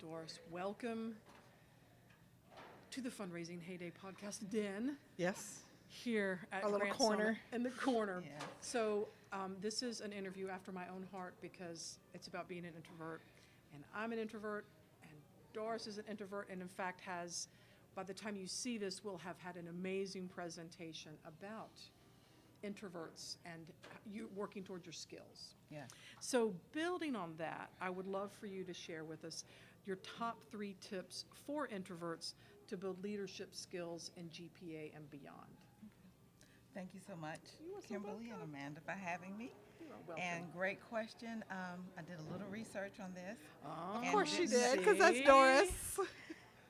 Doris. Welcome to the Fundraising HayDay podcast den Yes. here at Our little GrantSummit corner. in the corner. Yeah. So this is an interview after my own heart because it's about being an introvert, and I'm an introvert, and Doris is an introvert, and in fact has, by the time you see this, will have had an amazing presentation about introverts and you working towards your skills. Yeah. So building on that, I would love for you to share with us your top 3 tips for introverts to build leadership skills in GPA and beyond. Thank you so much, You are so Kimberly and welcome. Amanda, for having me. You are welcome. And great question. I did a little research on this. Oh, Of course she see? did, because that's Doris.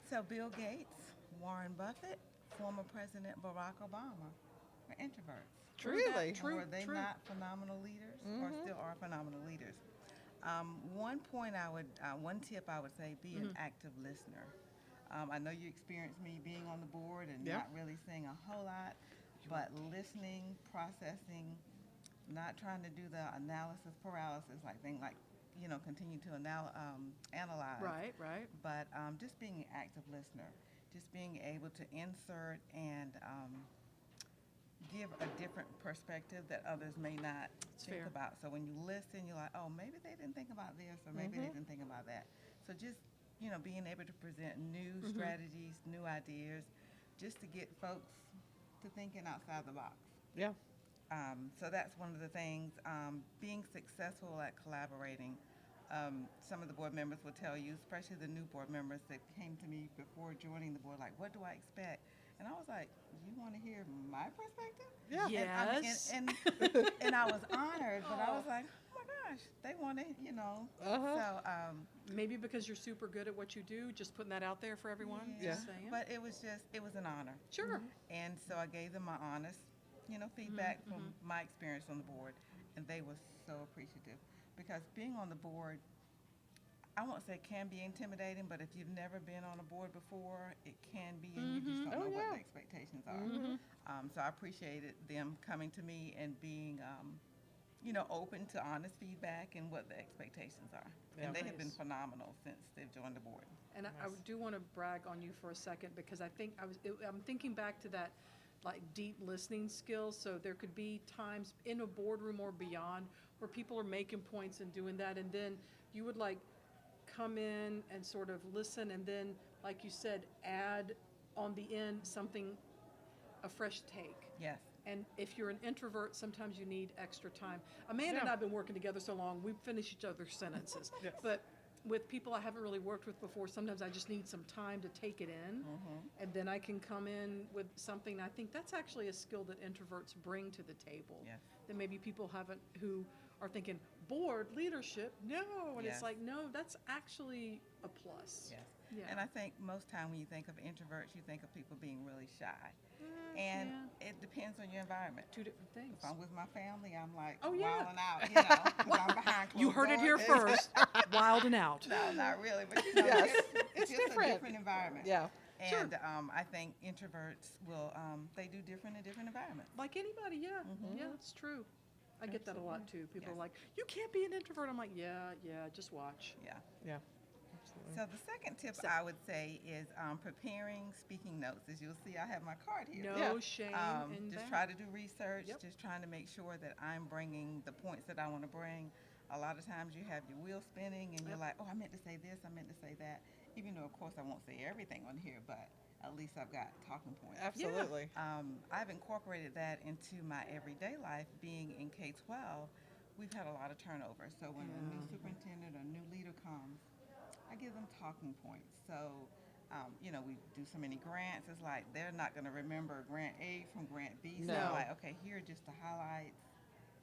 So Bill Gates, Warren Buffett, former President Barack Obama were introverts. Really? And True, were they true. not phenomenal leaders, or still are phenomenal leaders? One tip I would say, be an active listener. I know you experienced me being on the board and Yeah. not really saying a whole lot, but listening, processing, not trying to do the analysis paralysis, continue to analyze. Right. But just being an active listener, just being able to insert and give a different perspective that others may not It's think fair. about. So when you listen, you're like, oh, maybe they didn't think about this, or maybe they didn't think about that. So just, being able to present new strategies, new ideas, just to get folks to thinking outside the box. Yeah. So that's one of the things. Being successful at collaborating. Some of the board members will tell you, especially the new board members that came to me before joining the board, like, what do I expect? And I was like, you want to hear my perspective? Yeah. Yes. And I was honored, but I was like, oh my gosh, they want to, Uh-huh. So, Maybe because you're super good at what you do, just putting that out there for everyone. Yeah. Just saying. but it was an honor. Sure. And so I gave them my honest, feedback from my experience on the board, and they were so appreciative. Because being on the board, I won't say it can be intimidating, but if you've never been on a board before, it can be, and you just don't know what the expectations are. So I appreciated them coming to me and being, open to honest feedback and what the expectations are. Yeah. And they have been Nice. phenomenal since they've joined the board. And I Nice. do want to brag on you for a second because I think I'm thinking back to that like deep listening skills. So there could be times in a boardroom or beyond where people are making points and doing that, and then you would like come in and sort of listen, and then like you said, add on the end something, a fresh take. Yes. And if you're an introvert, sometimes you need extra time. Amanda and I have been working together so long, we finish each other's sentences. Yes. But with people I haven't really worked with before, sometimes I just need some time to take it in, and then I can come in with something. I think that's actually a skill that introverts bring to the table. Yes. That maybe people haven't, who are thinking, board leadership, no. And Yes. it's like, no, that's actually a plus. Yes. Yeah. And I think most time when you think of introverts, you think of people being really shy. And it depends on your environment. Two different things. If I'm with my family, I'm like Oh, yeah. wilding out, 'cause I'm behind closed You heard it here doors. first, wild and out. No, not really, but Yes. it's just different. a different environment. Yeah. And I think introverts will, they do different in different environments. Like anybody, yeah. Yeah, it's true. I get that a lot too. People are like, you can't be an introvert. I'm like, yeah, just watch. Yeah. Yeah. So the second tip I would say is preparing speaking notes. As you'll see, I have my card here. No Yeah. shame in Just that. try to do research, Yep. just trying to make sure that I'm bringing the points that I want to bring. A lot of times you have your wheel spinning and you're like, oh, I meant to say this, I meant to say that. Even though, of course, I won't say everything on here, but at least I've got talking points. Absolutely. I've incorporated that into my everyday life. Being in K-12, we've had a lot of turnover. So when a new superintendent or new leader comes, I give them talking points. So, we do so many grants. It's like they're not going to remember Grant A from Grant B. So No. I'm like, okay, here are just the highlights.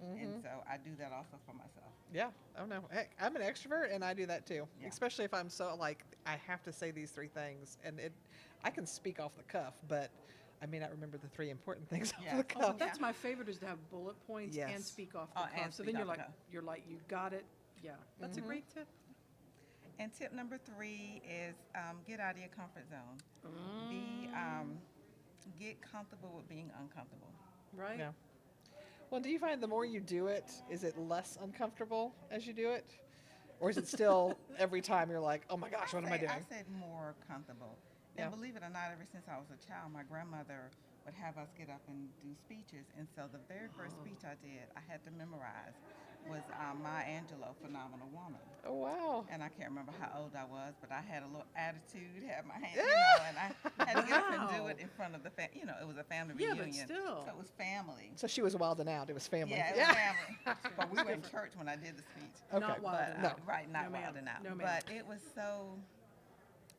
And so I do that also for myself. Yeah. Oh no. Heck, I'm an extrovert and I do that too. Yeah. Especially if I'm so like I have to say these 3 things, and I can speak off the cuff, but I may not remember the 3 important things Yeah. off the Oh, cuff. that's my favorite, is to have bullet points and Yes. speak off the Oh, cuff. and So speak then you're off like, the cuff. you got it. Yeah, that's a great tip. And tip number 3 is get out of your comfort zone. Get comfortable with being uncomfortable. Right? Yeah. Well, do you find the more you do it, is it less uncomfortable as you do it? Or is it still every time you're like, oh my gosh, what am I doing? I said more comfortable. Yeah. And believe it or not, ever since I was a child, my grandmother would have us get up and do speeches. And so the very first speech I did, I had to memorize, was Maya Angelou, Phenomenal Woman. Oh, wow. And I can't remember how old I was, but I had a little attitude, had my hand, and I had to get up and do it in front of the it was a family reunion. But still. So it was family. So she was wilding out. It was family. Yeah, it was family. But we were in church when I did the speech. Okay. Not wilding But, out. right, not No, ma'am. wilding out. No, ma'am. But it was so,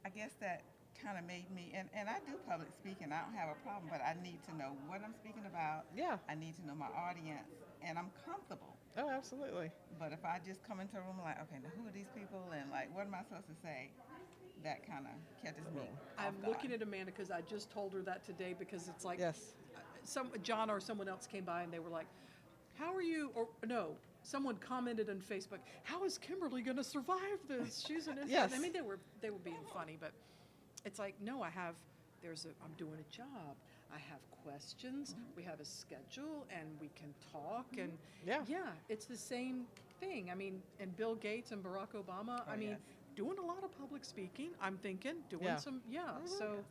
I guess that kind of made me, and I do public speaking. I don't have a problem, but I need to know what I'm speaking about. Yeah. I need to know my audience, and I'm comfortable. Oh, absolutely. But if I just come into a room like, okay, now who are these people, and like, what am I supposed to say? That kind of catches me. I'm off guard. looking at Amanda because I just told her that today because it's like Yes. John or someone else came by and they were like, how are you, or no, someone commented on Facebook, how is Kimberly going to survive this? She's an introvert. Yes. I mean, they were being funny, but it's like, no, I'm doing a job. I have questions. We have a schedule, and we can talk. And Yeah. it's the same thing. I mean, and Bill Gates and Barack Obama. Oh, I mean, yes. doing a lot of public speaking. I'm thinking doing Yeah. some. So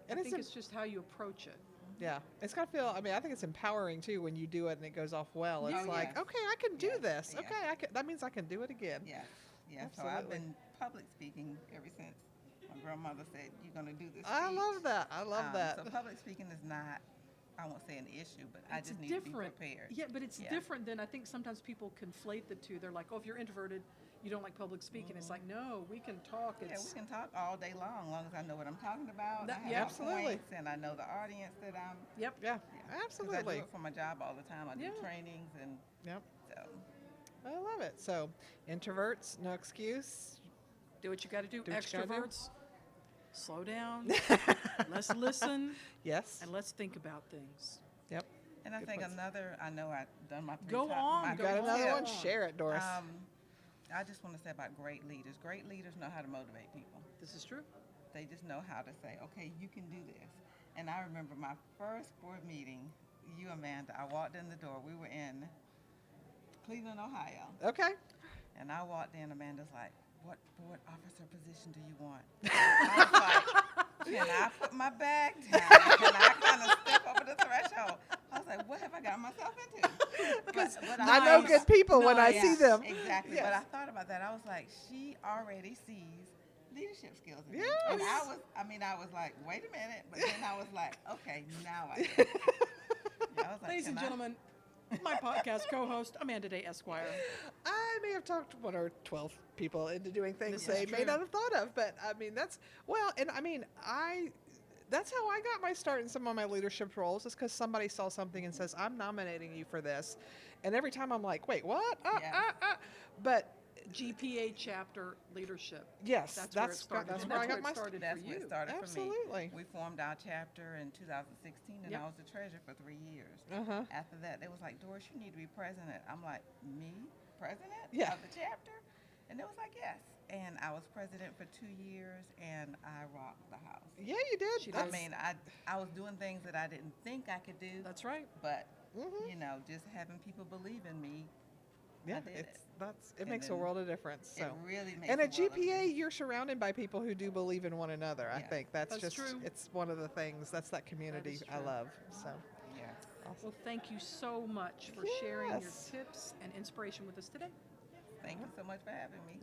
And I think it's just how you approach it. yeah, it's got to feel, I mean, I think it's empowering too when you do it and it goes off well. It's Oh, like, yes. okay, I can do Yes, this. yes. Okay, that means I can do it again. Yes, yes. So I've Absolutely. been public speaking ever since my grandmother said, you're going to do this I speech." love that. I love that. So public speaking is not, I won't say an issue, but I It's just need different. to be prepared. Yeah, but it's Yeah. different than I think sometimes people conflate the two. They're like, oh, if you're introverted, you don't like public speaking. It's like, no, we can talk. Yeah, It's we can talk all day long as I know what I'm talking about. That- I have yeah. my Absolutely. points, and I know the audience that I'm. yep. Yeah, 'Cause I absolutely. do it for my job all the time. I do Yeah. trainings, and Yep. so I love it. So, introverts, no excuse. Do what you got to do. Do what you gotta do. Extroverts, slow down. Let's listen Yes. and let's think about things. Yep. and I Good think points. another. I know I've done my Go on, my go Got on. another Yeah. one? Share it, Doris. I just want to say about great leaders. Great leaders know how to motivate people. This is true. They just know how to say, okay, you can do this. And I remember my first board meeting, you, Amanda, I walked in the door. We were in Cleveland, Ohio. Okay. And I walked in, Amanda's like, what board officer position do you want? I was like, can I put my bag down? Can I kind of step over the threshold? I was like, what have I got myself into? Because But I know was- good people when I yeah, see them. Exactly. Yes. But I thought about that. I was like, she already sees leadership skills in me. Yes. And I was like, wait a minute. But then I was like, okay, now I get it. Yeah, I was like, Ladies and can I- gentlemen, my podcast co-host, Amanda Day Esquire. I may have talked 1 or 12 people into doing things This is they may true. not have thought of, but I mean, that's how I got my start in some of my leadership roles, is because somebody saw something and says, I'm nominating you for this. And every time I'm like, wait, what? Yeah. But GPA chapter leadership. yes, That's where it started. that's And where I that's got where my it started That's for where you. it started Absolutely. for me. We formed our chapter in 2016, and Yep. I was the treasurer for 3 years. Uh-huh. After that, they was like, Doris, you need to be president. I'm like, me? President Yeah. of the chapter? And it was like, yes. And I was president for 2 years, and I rocked the house. Yeah, you did. She I did. mean, I was doing things that I didn't think I could do, That's right. but, Mhm. you know, just having people believe in me, Yeah, did it And makes a then world of difference. So. it really makes And a at world of GPA, difference. you're surrounded by people who do believe in one another. I Yes. think that's That's just, true. it's one of the things, that's that community I true. love. So, Yes. awesome. Well, thank you so much for sharing your Yes. tips and inspiration with us today. Thank you so much for having me.